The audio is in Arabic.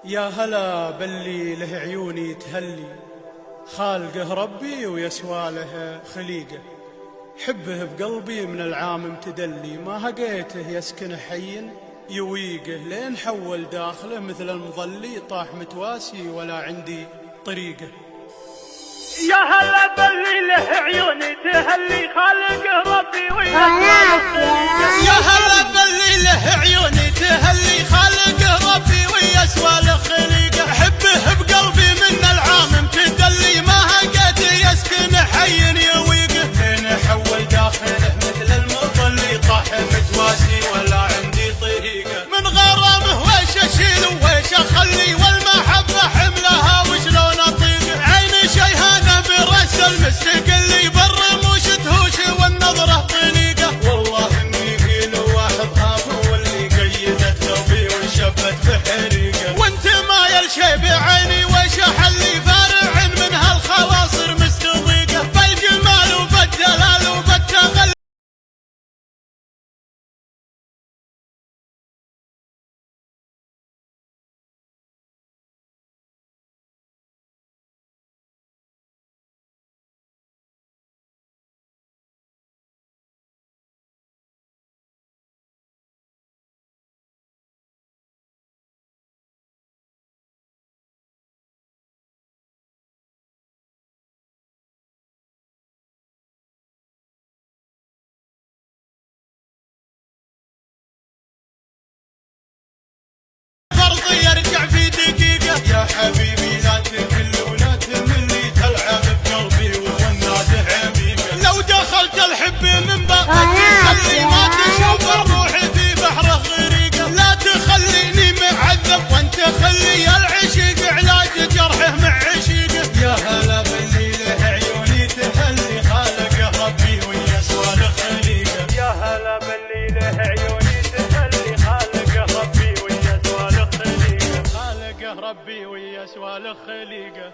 يا هلا باللي له عيوني تهلي، خالقه ربي ويسوى له خليقه. حبه بقلبي من العام امتدلي، ما هقيته يسكن حين يويقه. لين حول داخله مثل المظلي، طاح متواسي ولا عندي طريقه. يا هلا باللي له عيوني تهلي، خالقه ربي ويسوى له خليقه. يا هلا باللي له عيوني تهلي، خالقه ربي ويسوى له خليقه. حبه بقلبي من العام امتدلي، ما هقيته يسكن حين يويقه. لين حول داخله مثل المظلي، طاح متواسي ولا عندي طريقه. من غرامه ويش اشيل ويش اخلي، والمحبه حملها وشلون اطيقه. عيني شيهانه برس المستقلي، بالرموش تهوش والنظره طليقه. والله اني في له واحد هاب واللي قيدت ثوبي وشبت بحريقه. وانت ما يلشي بعيني ويش احلي، فارع من هالخواصر مستضيقه. بالجمال وبالدلال وبالتغلي يرجع في دقيقة. يا حبيبي لا تكل ولا تملي، تلعب بقلبي والناس عميقة. لو دخلت الحب من بابك خلي ما تشوف الروح في بحره غريقة. لا تخليني معذب وانت خلي العشيق علاج جرحه مع عشيقه. يا هلا باللي له عيوني تهلي، خالقه ربي ويسوى له خليقه. يا هلا باللي له عيوني تهلي، خالقه ربي ويسوى له خليقه. خالقه ربي ويسوى له خليقه.